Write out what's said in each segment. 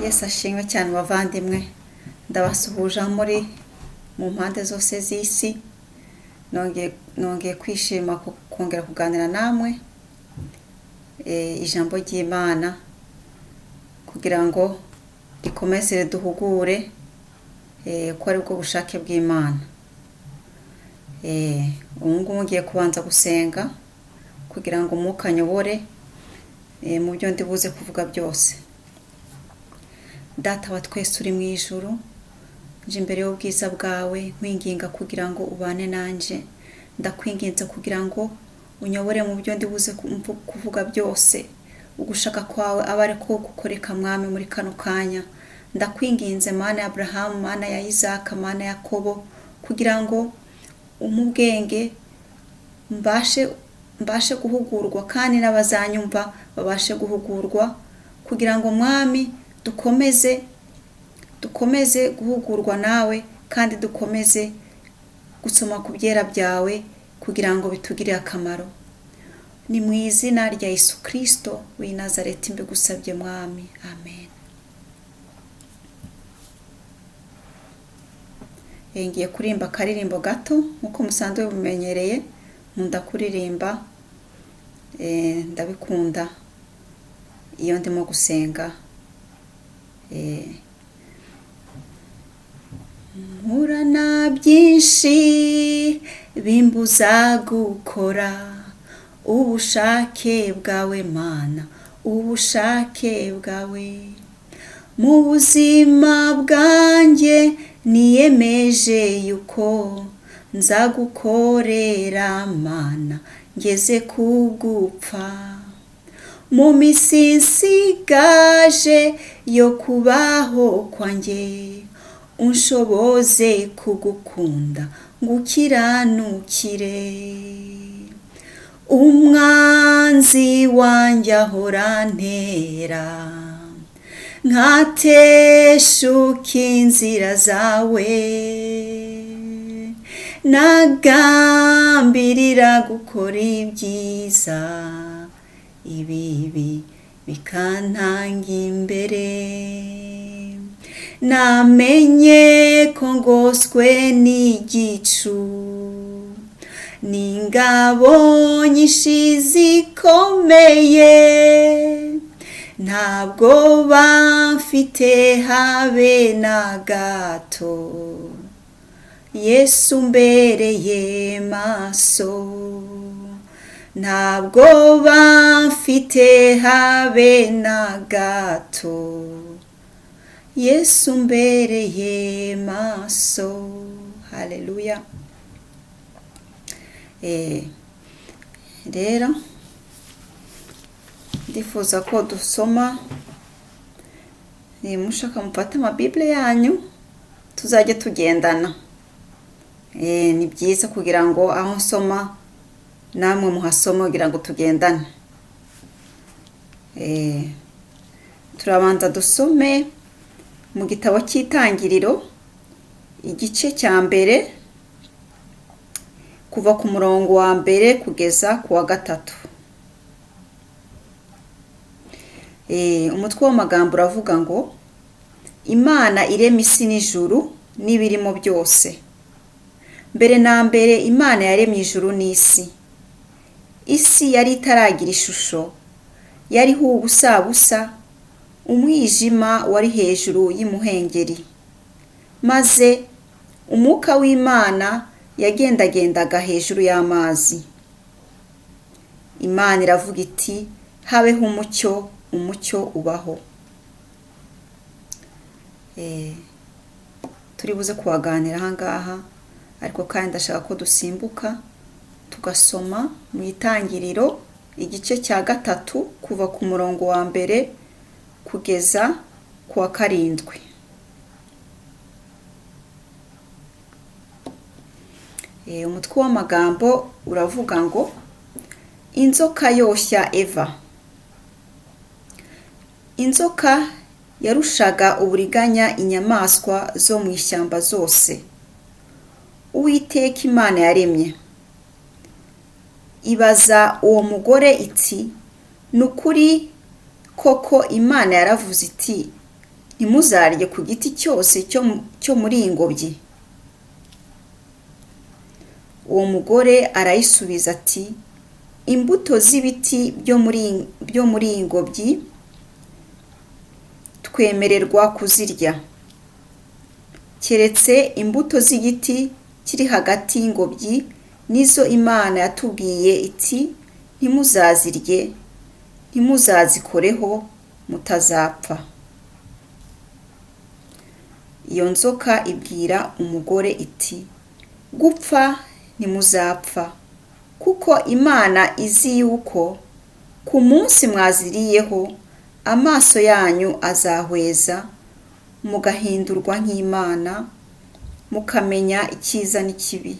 Yesu ashimwe cyane bavandimwe, ndabasuhuje muri mu mpande zose z'isi. Nongeye kwishima kongera kuganira namwe ijambo ry'Imana kugira ngo rikomeze duhugure ko ari bwo bushake bw'Imana. Ubu ngubu ngiye kubanza gusenga kugira ngo umwuka anyobore mu byo ndibuze kuvuga byose. Data wa twese uri mu ijuru, nje imbere y'ubwiza bwawe nkwinginga kugira ngo ubane nanje. Ndakwinginze kugira ngo unyobore mu byo ndibuze kuvuga byose. Ugushaka kwawe aba ari ko gukoreka mwami muri kano kanya. Ndakwinginze Mana ya Abrahamu, Mana ya Isaka, Mana ya Yakobo, kugira ngo umubwenge mbashe guhugurwa kandi n'abazanyumva babashe guhugurwa, kugira ngo mwami dukomeze guhugurwa nawe kandi dukomeze gusoma ku byera byawe kugira ngo bitugirire akamaro. Ni mu izina rya Yesu Kristo w'i Nazareti mbigusabye mwami, amen. Ngiye kurimba akaririmbo gato nkuko musanzwe bumenyereye. Nkunda kuririmba, ndabikunda iyo ndimo gusenga. Mpura na byinshi bimbuza gukora ubushake bwawe Mana, ubushake bwawe mu buzima bwanjye. Niyemeje yuko nzagukorera Mana ngeze kugupfa. Mu minsi nsigaje yo kubaho kwanjye, unshoboze kugukunda ngukiranukire. Umwanzi wanjye ahora ntera nkateshuka inzira zawe. Nagambirira gukora ibyiza, ibibi bikantanga imbere. Namenye ko ngoswe n'igicu n'ingabo nyinshi zikomeye. Ntabwo bamfite habe na gato, Yesu mbereye maso. Ntabwo bamfite habe na gato, Yesu mbereye maso. Haleluya. Rero ndifuza ko dusoma, mushaka mufate amabibule yanyu tuzajye tugendana. Ni byiza kugira ngo aho nsoma namwe muhasoma kugira ngo tugendane. Turabanza dusome mu gitabo cy'Itangiriro igice cya mbere kuva ku murongo wa mbere kugeza ku wa 3. Umutwe w'amagambo uravuga ngo Imana irema isi n'ijuru n'ibirimo byose. Mbere na mbere Imana yaremye ijuru n'isi. Isi yari itaragira ishusho, yariho ubusabusa, umwijima wari hejuru y'imuhengeri. Maze umwuka w'Imana yagendagendaga hejuru y'amazi. Imana iravuga iti habeho umucyo, umucyo ubaho. Turi buze kuwaganira ahangaha, ariko kandi ndashaka ko dusimbuka tugasoma mu Itangiriro igice cya 3 kuva ku murongo wa mbere kugeza ku wa 7. Umutwe w'amagambo uravuga ngo inzoka yoshya Eva. Inzoka yarushaga uburiganya inyamaswa zo mu ishyamba zose Uwiteka Imana yaremye. Ibaza uwo mugore iti, nukuri koko Imana yaravuze iti ntimuzarye ku giti cyose cyo muri iyi ngobyi. Uwo mugore arayisubiza ati, imbuto z'ibiti byo muri iyi ngobyi twemererwa kuzirya, keretse imbuto z'igiti kiri hagati y'ingobyi nizo Imana yatubwiye iti, ntimuzazirye, ntimuzazikoreho, mutazapfa. Iyo nzoka ibwira umugore iti, gupfa ntimuzapfa, kuko Imana izi yuko ku munsi mwaziriyeho amaso yanyu azahweza, mugahindurwa nk'Imana, mukamenya icyiza n'ikibi.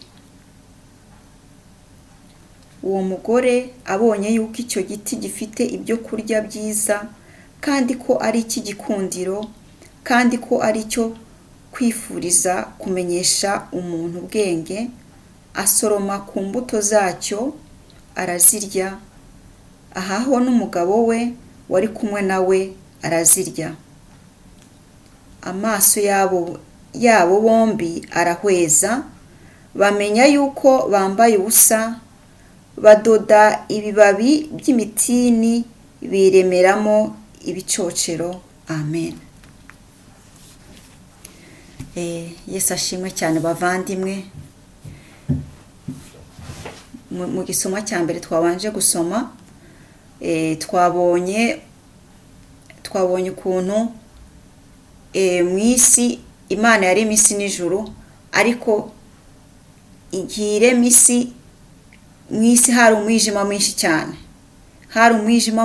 Uwo mugore abonye yuko icyo giti gifite ibyo kurya byiza, kandi ko ari icy'igikundiro, kandi ko ari cyo kwifuriza kumenyesha umuntu ubwenge, asoroma ku mbuto zacyo arazirya, ahaho n'umugabo we wari kumwe nawe arazirya. Amaso yabo bombi arahweza, bamenya yuko bambaye ubusa, badoda ibibabi by'imitini biremeramo ibicocero. Amen. Yesu ashimwe cyane bavandimwe. Mu gisoma cya mbere twabanje gusoma, twabonye ukuntu mu isi Imana yaremye isi n'ijuru, ariko igihe irema isi, mu isi hari umwijima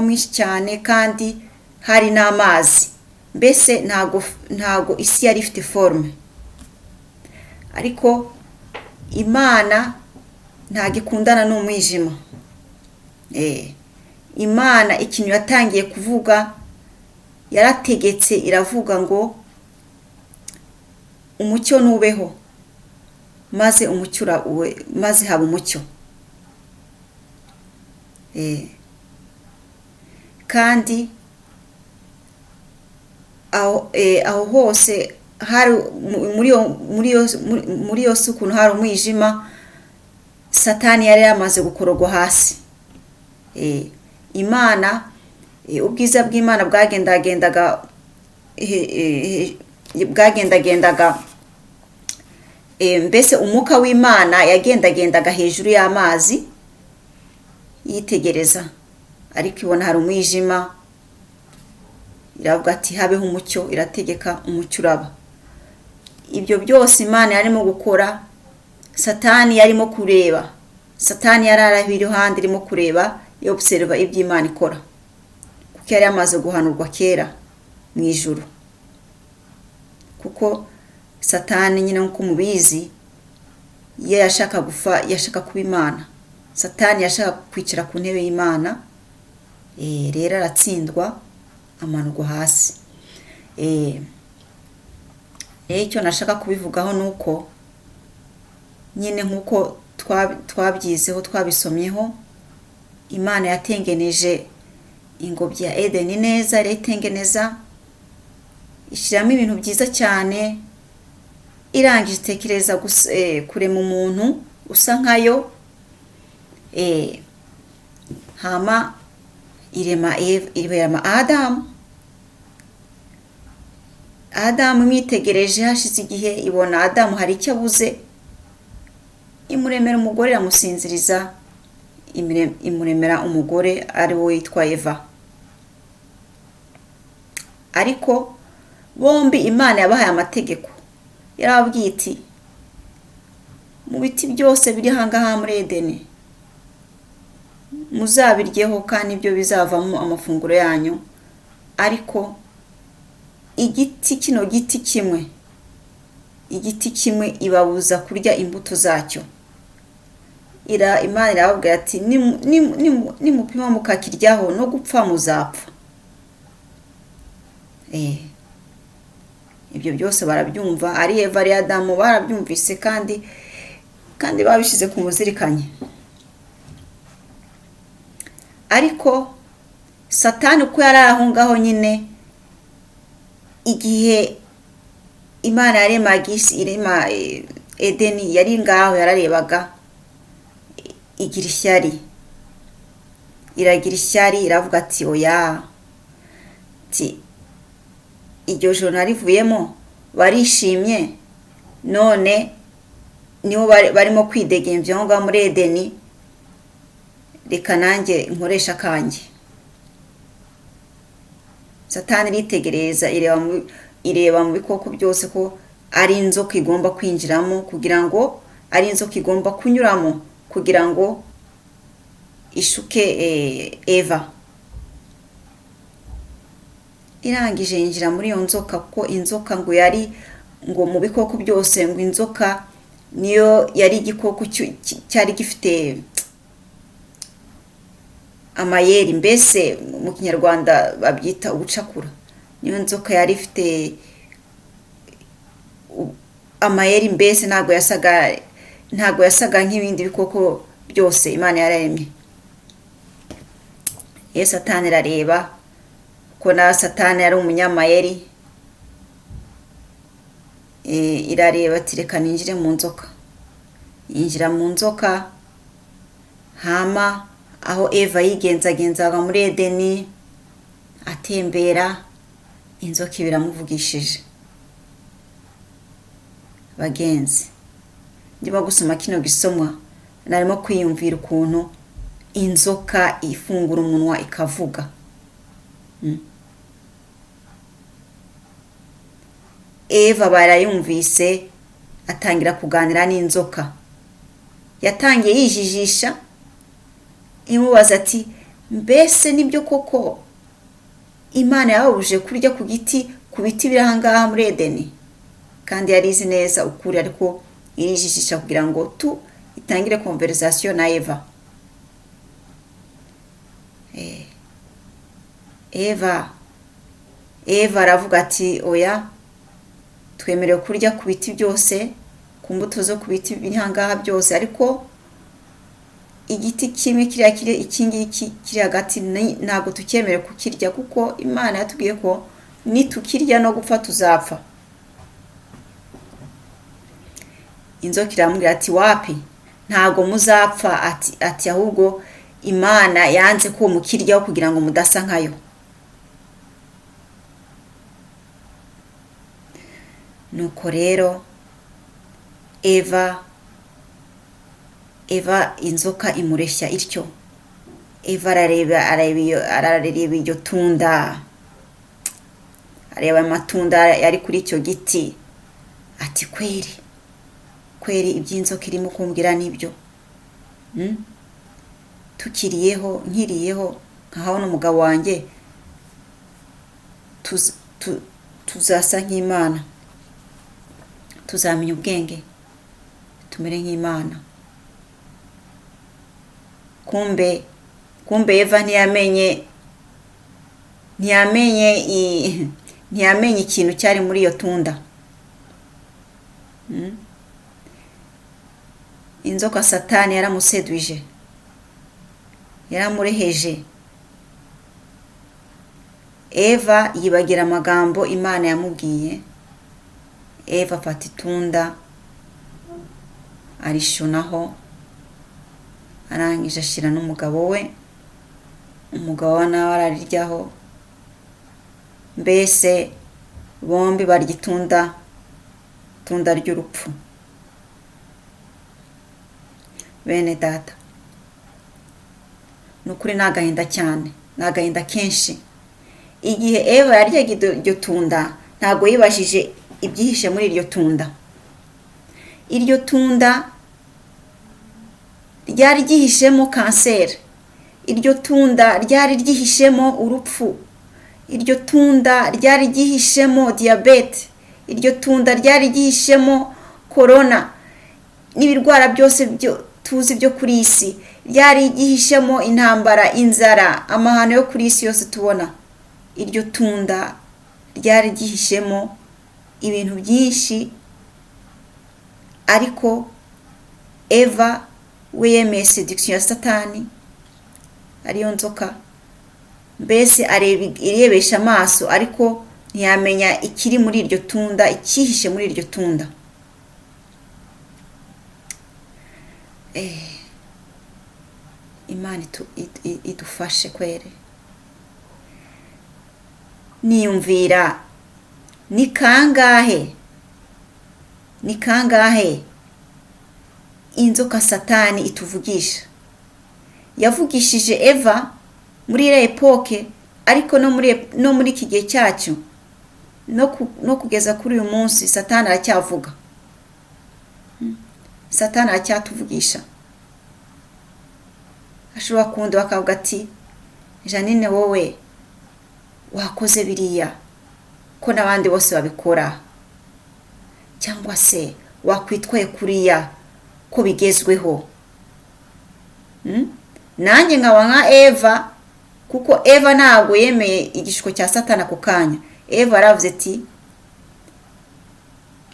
mwinshi cyane, kandi hari n'amazi. Mbese ntago isi yari ifite forme. Ariko Imana ntago ikundana n'umwijima. Imana ikintu yatangiye kuvuga, yarategetse iravuga ngo umucyo nubeho, maze maze haba umucyo. Kandi aho hose hari muri yose ukuntu hari umwijima, Satani yari yamaze gukorogwa hasi. Imana, ubwiza bw'Imana bwagendagendaga mbese umwuka w'Imana yagendagendaga hejuru y'amazi yitegereza, ariko ibona hari umwijima, iravuga ati habeho umucyo, irategeka umucyo uraba. Ibyo byose Imana yarimo gukora, Satani yarimo kureba. Satani yararahiye iruhande irimo kureba, observa ibyo Imana ikora, kuko yari yamaze guhanurwa kera mu ijuru. Kuko Satani nyine nkuko mubizi, iyo yashaka kuba Imana. Satani yashaka kwicara ku ntebe y'Imana, rero aratsindwa, amanurwa hasi. Icyo nashaka kubivugaho nuko nyine nkuko twabyizeho, twabisomyeho, Imana yatengeneje ingobyi ya Edeni neza, irayitengeneza, ishyiramo ibintu byiza cyane, irangije itekereza kurema umuntu usa nkayo. Hama irema Adamu imwitegereje hashize igihe, ibona Adamu hari icyo abuze, imuremera umugore, iramusinziriza, imuremera umugore ari we witwa Eva. Ariko bombi Imana yabahaye amategeko, yarababwiye iti, mu biti byose biri hangaha muri Edeni muzabiryeho, kandi ibyo bizavamo amafunguro yanyu, ariko igiti kimwe ibabuza kurya imbuto zacyo. Imana irababwira ati, nimupima mukakiryaho no gupfa muzapfa. Ibyo byose barabyumva, ari Eva ari Adamu barabyumvise, kandi babishyize ku muzirikanye. Ariko Satani uko yari aho ngaho nyine, igihe Imana yaremaga isi irema Edeni, yari ngaho yararebaga igira ishyari, iragira ishyari, iravuga ati oya, ati iryo joro narivuyemo barishimye, none niho barimo kwidegembya aho ngaho muri Edeni, reka nanjye nkoresha kanjye. Satani iritegereza, ireba mu bikoko byose ko ari inzoka igomba kwinjiramo, kugira ngo ari inzoka igomba kunyuramo kugira ngo ishuke Eva. Irangije yinjira muri iyo nzoka, kuko inzoka ngo yari ngo mu bikoko byose ngo inzoka niyo yari igikoko cyari gifite amayeri, mbese mu kinyarwanda babyita ubucakura. Niyo nzoka yari ifite amayeri, mbese ntabwo yasaga nk'ibindi bikoko byose Imana yaremye. Satani irareba, ko na Satani yari umunyamayeri, irareba ati reka ninjire mu nzoka. Yinjira mu nzoka, hama aho Eva yigenzagenzaga muri Edeni atembera, inzoka biramuvugishije. Bagenzi, ndimo gusoma kino gisomwa, narimo kwiyumvira ukuntu inzoka ifungura umunwa ikavuga. Eva barayumvise, atangira kuganira n'inzoka. Yatangiye yijijisha, imubaza ati mbese nibyo koko Imana yababuje kurya ku biti biri aha ngaha muri Edeni? Kandi yari izi neza ukuri, ariko irijijisha kugira ngo itangire conversation na Eva. Eva aravuga ati oya, twemerewe kurya ku biti byose, ku mbuto zo ku biti biri aha ngaha byose, ariko igiti kimwe ikingiki kiri hagati ntabwo tukemerewe kukirya, kuko Imana yatubwiye ko nitukirya no gupfa tuzapfa. Inzoka iramubwira ati wapi, ntabwo muzapfa, ati ahubwo Imana yanze ko mukiryaho kugira ngo mudasa nkayo. Nuko rero Eva inzoka imureshya ityo. Eva arareba iryo tunda, areba amatunda yari kuri icyo giti, ati kweri iby'inzoka irimo kumbwira nibyo. nkiriyeho nkaho n'umugabo wanjye tuzasa nk'Imana, tuzamenya ubwenge, tumere nk'Imana. kumbe Eva ntiyamenye ikintu cyari muri iyo tunda. Inzoka Satani yaramusedwije, yaramureheje. Eva yibagira amagambo Imana yamubwiye. Eva afata itunda arishunaho, arangije ashyira n'umugabo we. Umugabo we nawe arariryaho, mbese bombi barya itunda ry'urupfu. Bene data, nukuri nagahinda cyane, nagahinda kenshi. Igihe Eva yaryaga iryo tunda, ntabwo yibajije ibyihishe muri iryo tunda. Iryo tunda ryari ryihishemo kanseri, iryo tunda ryari ryihishemo urupfu, iryo tunda ryari ryihishemo diyabete, iryo tunda ryari ryihishemo korona n'ibirwara byose tuzi byo kuri isi. Ryari ryihishemo intambara, inzara, amahano yo kuri isi yose tubona. Iryo tunda ryari ryihishemo ibintu byinshi, ariko Eva we yemeye seduction ya Satani, ariyo nzoka. Mbese irebesha amaso, ariko ntiyamenya ikiri muri iryo tunda, ikihishe muri iryo tunda. Imana idufashe kwere. Niyumvira ni kangahe inzoka Satani ituvugisha. Yavugishije Eva muri ile epoke, ariko no muri iki gihe cyacu no kugeza kuri uyu munsi Satani aracyavuga. Satani aracyatuvugisha. Ashobora kundi bakavuga ati Janine wowe wakoze biriya ko n'abandi bose babikora, cyangwa se wakwitwaye kuriya ko bigezweho. Nanjye nkaba nka Eva, kuko Eva ntabwo yemeye igishiko cya Satani ako kanya. Eva aravuze ati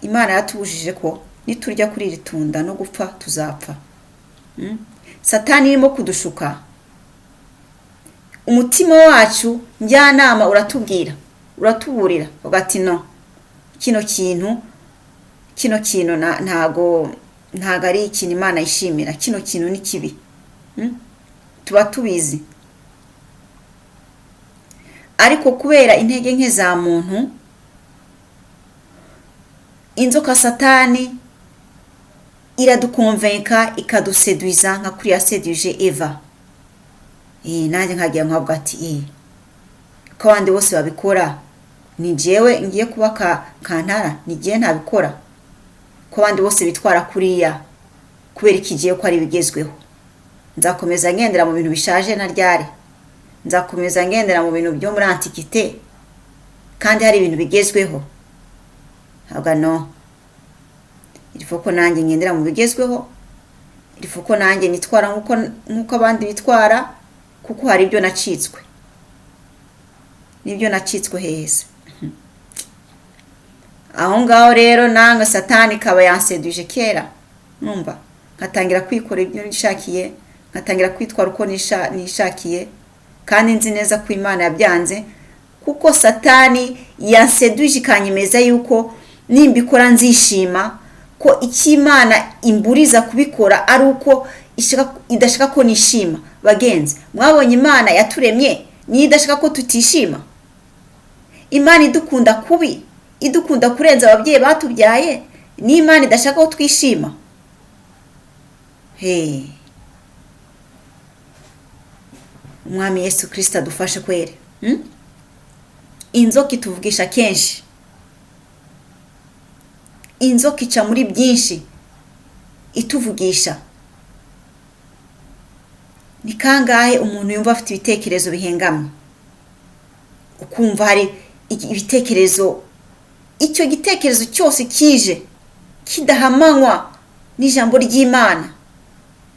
Imana yatubujije ko niturya kuri iri tunda no gupfa tuzapfa. Satani irimo kudushuka. Umutima wacu njyanama uratuburira ugati no, kino kintu ntago ari ikintu Imana yishimira, kino kintu ni kibi. Tuba tubizi. Ariko kubera intege nke za muntu, inzoka Satani iradukonvenka, ikaduseduiza nka kuri yaseduje Eva. Nanjye nkagiye nkavuga ati ko abandi bose babikora, ni jewe ngiye kuba kantara, ni giye ntabikora. Ko abandi bose bitwara kuriya kubera ikigiye ko ari bigezweho. Nzakomeza ngendera mu bintu bishaje na ryari. Nzakomeza ngendera mu bintu byo muri antikite kandi hari ibintu bigezweho. Haga no. Irifoko nanjye ngendera mu bigezweho. Irifoko nanjye nitwara nkuko abandi bitwara, kuko hari ibyo nacitswe. Nibyo nacitswe heza. Aho ngaho rero nanga Satani kaba yanseduje kera. Numva nkatangira kwikora ibyo nishakiye, nkatangira kwitwara uko nishakiye, kandi nzi neza ko Imana yabyanze, kuko Satani yanseduje kanyemeza yuko nimbikora nzishima, ko ikimana imburiza kubikora ari uko idashaka ko nishima. Bagenzi, mwabonye Imana yaturemye ni idashaka ko tutishima. Imana idukunda kubi, idukunda kurenza ababyeyi batubyaye, ni Imana idashaka ko twishima. Umwami Yesu Kristo adufashe kwere. Inzoka ituvugisha kenshi. Inzoka ica muri byinshi ituvugisha. Ni kangahe umuntu yumva afite ibitekerezo bihengamye, ukumva hari ibitekerezo, icyo gitekerezo cyose kije kidahamanywa n'ijambo ry'Imana,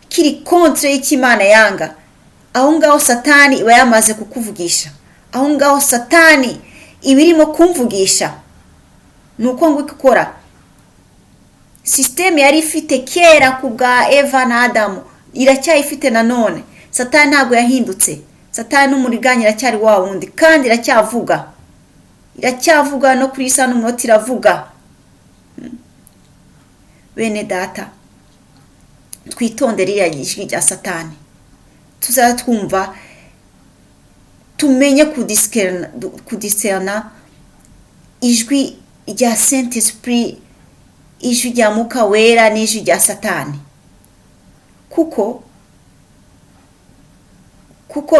kiri contre y'Imana yanga, aho ngaho Satani iba yamaze kukuvugisha. Aho ngaho Satani ibirimo kumvugisha. Nuko ngo ikora system yari ifite kera kubwa Eva na Adamu, iracyayifite nanone. Satani ntabwo yahindutse. Satani n'umuriganya iracyari wa wundi, kandi iracyavuga no kuri isa n'umunota iravuga. Bene data, twitondere ijwi rya Satani. Tuzatwumva, tumenye kudiserna ijwi rya Saint Esprit, ijwi rya Mwuka Wera n'ijwi rya Satani. Kuko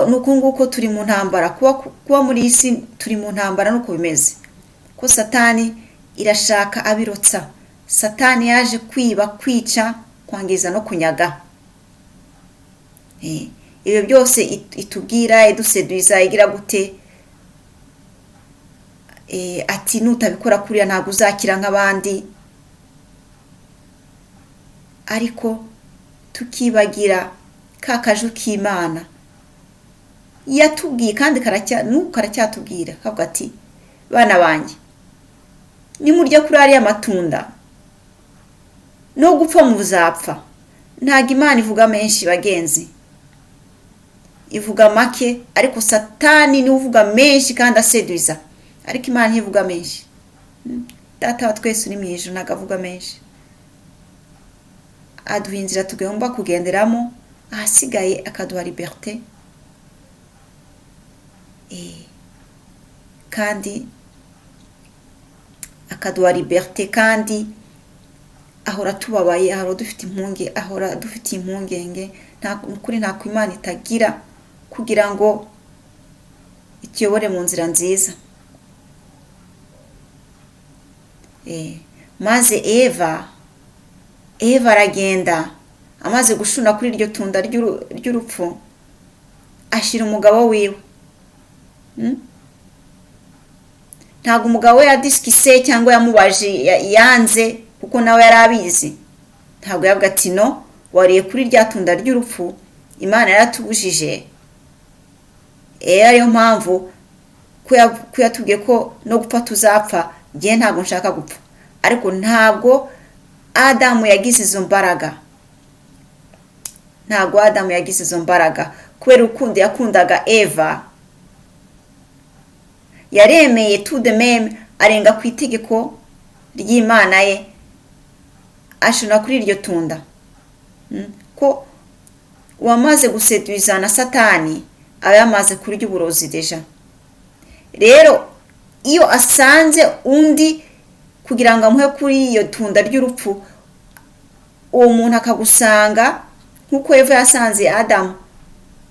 nuko nguko turi mu ntambara, kuba muri isi turi mu ntambara nuko bimeze. Ko Satani irashaka abirotsa. Satani yaje kwiba, kwica, kwangiza no kunyaga. Ibyo byose itubwira, iduseduiza, igira gute, ati nutabikora kuriya ntabwo uzakira nk'abandi. Ariko tukibagira kakaju k'Imana yatubwiye, kandi karacyatubwira kavuga ati bana banjye, nimurya kuri ariya matunda no gupfa muzapfa. Ntago Imana ivuga menshi bagenzi, ivuga make, ariko Satani ni uvuga menshi kandi aseduiza. ariko Imana ntivuga menshi. Data wa twese uri mu ijuru ntabwo avuga menshi, aduha inzira tugomba kugenderamo, ahasigaye akaduha liberté. Kandi akaduha liberté, kandi ahora tubabaye, ahora dufite impungenge, kuri ntako Imana itagira kugira ngo ituyobore mu nzira nziza. Maze Eva aragenda, amaze gushuna kuri iryo tunda ry'urupfu, ashyira umugabo wiwe. Ntabwo umugabo we yadiskise cyangwa yamubaje yanze, kuko nawe yari abizi. Ntabwo yavuga ati no, wariye kuri rya tunda ry'urupfu, Imana yaratubujije. Ariyo mpamvu ko yatubwiye ko no gupfa tuzapfa, ngiye ntabwo nshaka gupfa. Ariko ntabwo Adamu yagize izo mbaraga, kubera urukundo yakundaga Eva, yaremeye tout de même, arenga ku itegeko ry'Imana ye, ashuna kuri iryo tunda. Ko wamaze guseduiza na Satani aba yamaze kurya uburozi deja. Rero iyo asanze undi kugira ngo amuhe kuri iyo tunda ry'urupfu, uwo muntu akagusanga nkuko Eva yasanze Adamu,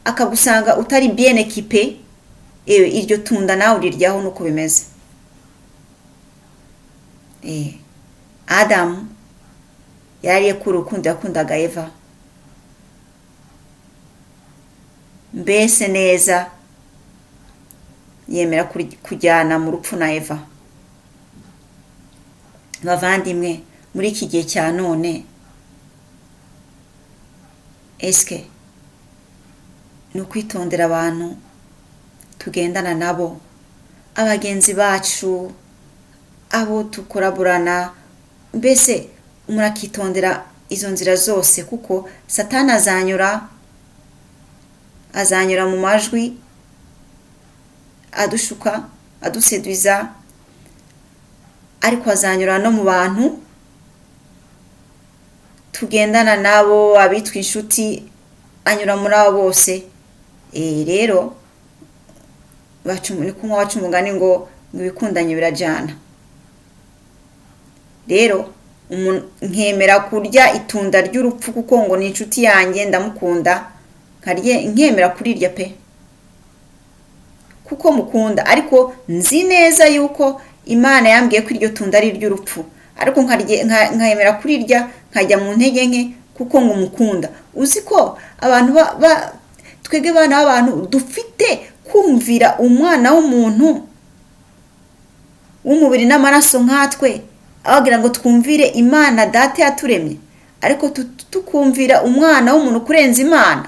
akagusanga utari bien équipé, iryo tunda nawe uriryaho nuko bimeze. Adamu yariye ku rukundo yakundaga Eva, mbese neza yemera kujyana mu rupfu na Eva. Bavandimwe, muri iki gihe cya none, eske ni ukwitondera abantu tugendana nabo, abagenzi bacu, abo tukuraburana, mbese umuntu akitondera izo nzira zose, kuko Satani azanyura mu majwi adushuka, aduseduiza, ariko azanyura no mu bantu tugendana nabo, abitwa inshuti, anyura muri abo bose. Rero ni kumwe wacu umugani ngo ibikundanye birajyana. Rero nkemera kurya itunda ry'urupfu kuko ngo ni inshuti yanjye, ndamukunda, nkemera kurirya pe, kuko mukunda. Ariko nzi neza yuko Imana yambwiye ko iryo tunda ari ry'urupfu, ariko nkemera kurirya, nkajya mu ntege nke kuko ngo mukunda. Uzi ko abantu twebwe abana b'abantu dufite kumvira umwana w'umuntu w'umubiri n'amaraso nkatwe, abagira ngo twumvire Imana Data yaturemye, ariko tukumvira umwana w'umuntu kurenza Imana.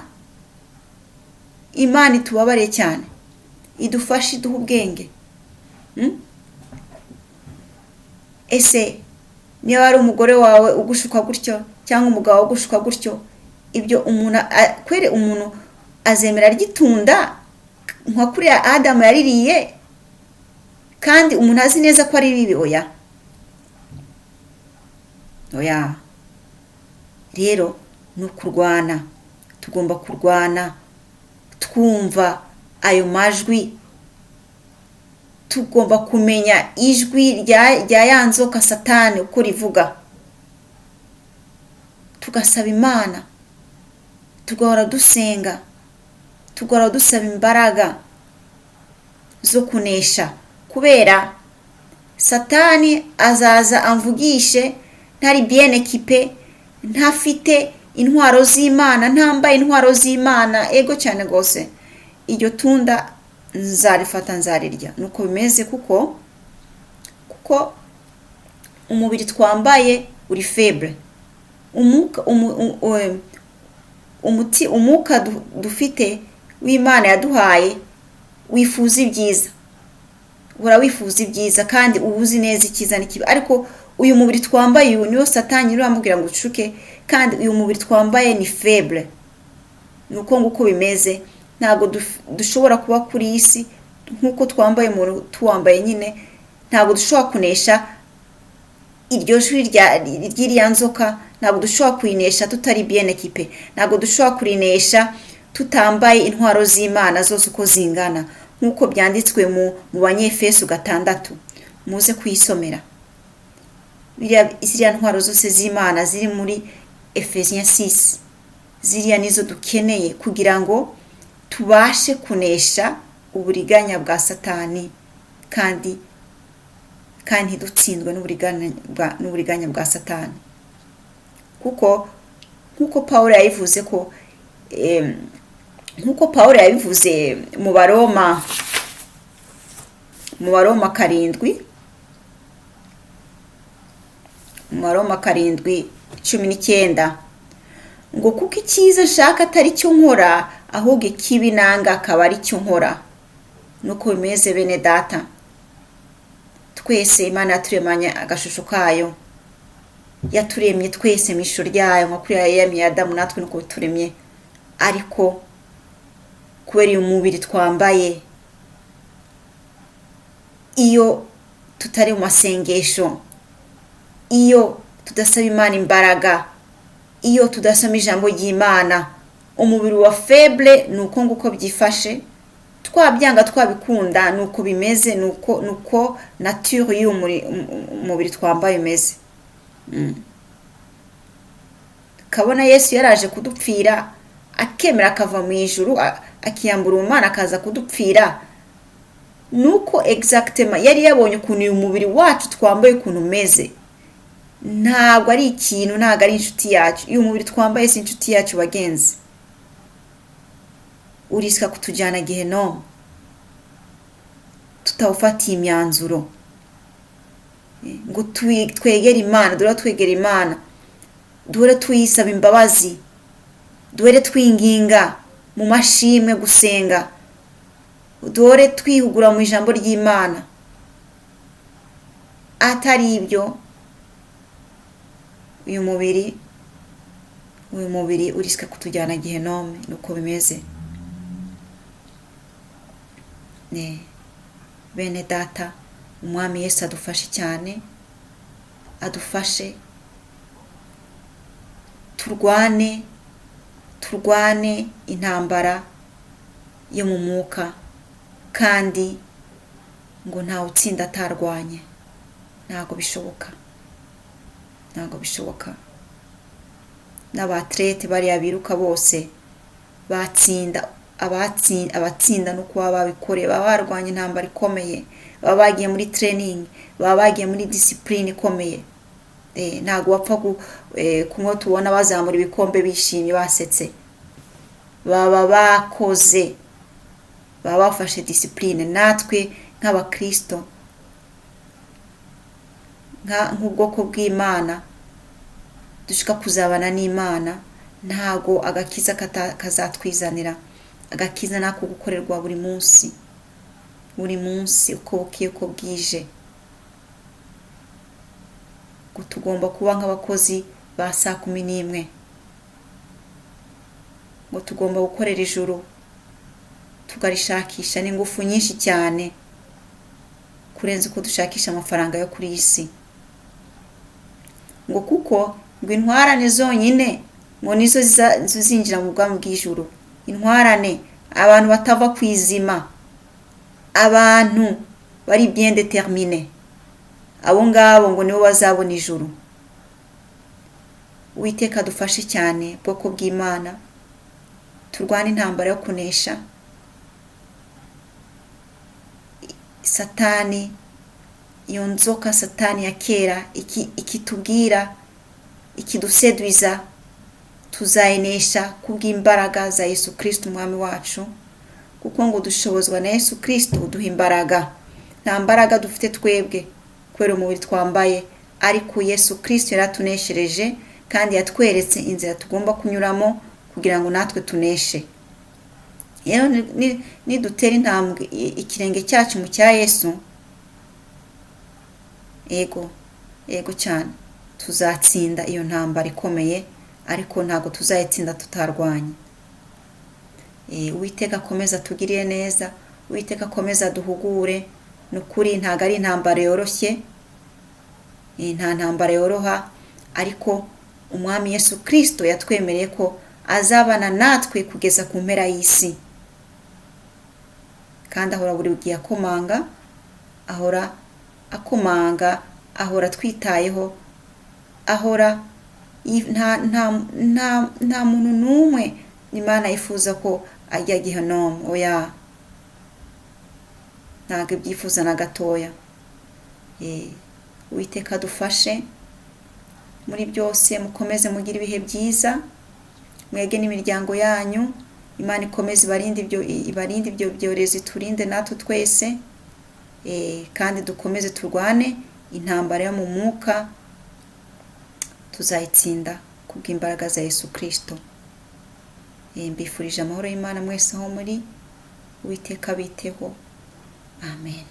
Imana itubabare cyane, idufashe, iduha ubwenge. Ese niba ari umugore wawe ugushuka gutyo, cyangwa umugabo ugushuka gutyo, ibyo umuntu azemera ryitunda nka kuri Adamu yaririye, kandi umuntu azi neza ko ari bibi? Oya. Rero ni ukurwana, tugomba kurwana twumva ayo majwi, tugomba kumenya ijwi rya ya nzoka Satani uko rivuga, tugasaba Imana, tugahora dusenga, tugahora dusaba imbaraga zo kunesha, kubera Satani azaza amvugishe ntari bien équipé, ntafite intwaro z'Imana, ntambaye intwaro z'Imana. Ego cyane gose, iryo tunda nzarifata, nzarirya. Nuko bimeze, kuko umubiri twambaye uri faible. Umuka dufite w'Imana yaduhaye wifuza ibyiza, wifuza ibyiza, kandi ubuzi neza icyiza n'ikibi. Ariko uyu mubiri twambaye niyo Satani uramubwira ngo ucuke, kandi uyu mubiri twambaye ni faible. Nuko nguko bimeze, ntago dushobora kuba kuri isi nk'uko twambaye tuwambaye nyine, ntabwo dushobora kunesha iryo jwi ry'iriya nzoka, ntabwo dushobora kurinesha tutari bien equipe, ntabwo dushobora kurinesha tutambaye intwaro z'Imana zose uko zingana, nk'uko byanditswe mu Banyefeso 6. muze kuyisomera ziriya ntwaro zose z'Imana ziri muri Ephesiens 6. ziriya nizo dukeneye kugira ngo tubashe kunesha uburiganya bwa Satani, kandi dutsindwe n'uburiganya bwa Satani. Nkuko Pawulo yabivuze ko mu Baroma 7:19 ngo kuko icyiza nshaka atari cyo nkora, ahubwo ikibi nanga akaba ari cyo nkora. Nuko bimeze bene data, twese Imana yaturemanye agashusho kayo, yaturemye twese mu ishusho ryayo, nko kuri yaremye Adamu, natwe nuko turemye. Ariko kubera uyu mubiri twambaye, iyo tutari mu masengesho, iyo tudasaba Imana imbaraga, iyo tudasoma ijambo ry'Imana, umubiri wa faible. nuko nguko byifashe, twabyanga twabikunda, nuko bimeze, nuko nature y'umubiri twambaye imeze. Kabona Yesu yaraje kudupfira, akemera akava mu ijuru, akiyambura umwana akaza kudupfira. Nuko exactement yari yabonye ukuntu uyu mubiri wacu twambaye ukuntu umeze. Ntabwo ari ikintu, ntabwo ari inshuti yacu. Uyu mubiri twambaye si inshuti yacu bagenzi. Uriska kutujyana Gehinomu tutawufatiye imyanzuro ngo twegere Imana. Dore twegera Imana, dore tuyisaba imbabazi, dore twinginga mu mashimwe gusenga, dore twihugura mu ijambo ry'Imana. Atari ibyo, uyu mubiri uriska kutujyana Gehinomu. nuko bimeze. Bene data, umwami Yesu adufashe cyane, adufashe turwane intambara yo mu mwuka, kandi ngo ntawe utsinda atarwanye. ntago bishoboka. N'abatlete bariya biruka bose batsinda, abatsinda no kuba babikoreye, baba barwanye intambara ikomeye, baba bagiye muri training, baba bagiye muri discipline ikomeye. Ntago wapfa kumwe tubona bazamura ibikombe bishimye basetse, baba bakoze, baba bafashe discipline. Natwe nk'abakristo, nk'ubwoko bw'Imana dushaka kuzabana n'Imana, ntago agakiza kazatwizanira. Agakiza nako gukorerwa buri munsi uko bukiye uko bwije. ngo tugomba kuba nk'abakozi ba 11:00, ngo tugomba gukorera ijuru tugarishakisha n'ingufu nyinshi cyane kurenza uko dushakisha amafaranga yo kuri isi. ngo kuko ngo intwarane zonyine ngo nizo zinjira mu bwami bw'ijuru. Intwarane, abantu batava kwizima, abantu bari bien déterminé, abo ngabo ngo nibo bazabona ijuru. Uwiteka dufashe cyane bwoko bw'Imana, turwane intambara yo kunesha Satani, iyo nzoka Satani ya kera ikitubwira, ikidusedwiza, tuzayinesha kubw'imbaraga za Yesu Kristo umwami wacu, kuko ngo dushobozwa na Yesu Kristo uduha imbaraga. Nta mbaraga dufite twebwe kubera umubiri twambaye, ariko Yesu Kristo yaratuneshereje kandi yatweretse inzira tugomba kunyuramo kugira ngo natwe tuneshe. Rero ni dutera intambwe ikirenge cyacu mu cya Yesu, ego cyane tuzatsinda iyo ntambara ikomeye, ariko ntago tuzayitsinda tutarwanye. Uwiteka akomeza tugirire neza, Uwiteka akomeza duhugure. Nukuri ntago ari intambara yoroshye, nta ntambara yoroha, ariko umwami Yesu Kristo yatwemereye ko azabana natwe kugeza ku mpera y'isi, kandi ahora buri gihe akomanga, ahora twitayeho, ahora nta muntu n'umwe Imana yifuza ko ajya Gehinomu. Oya, ntabwo ibyifuza na gatoya. Uwiteka dufashe muri byose, mukomeze mugire ibihe byiza, mwege n'imiryango yanyu. Imana ikomeze ibarinde ibyo byorezo, iturinde natwe twese, kandi dukomeze turwane intambara yo mu mwuka, tuzayitsinda kubw'imbaraga za Yesu Kristo. Mbifurije amahoro y'Imana mwese aho muri. Uwiteka biteho. Amen.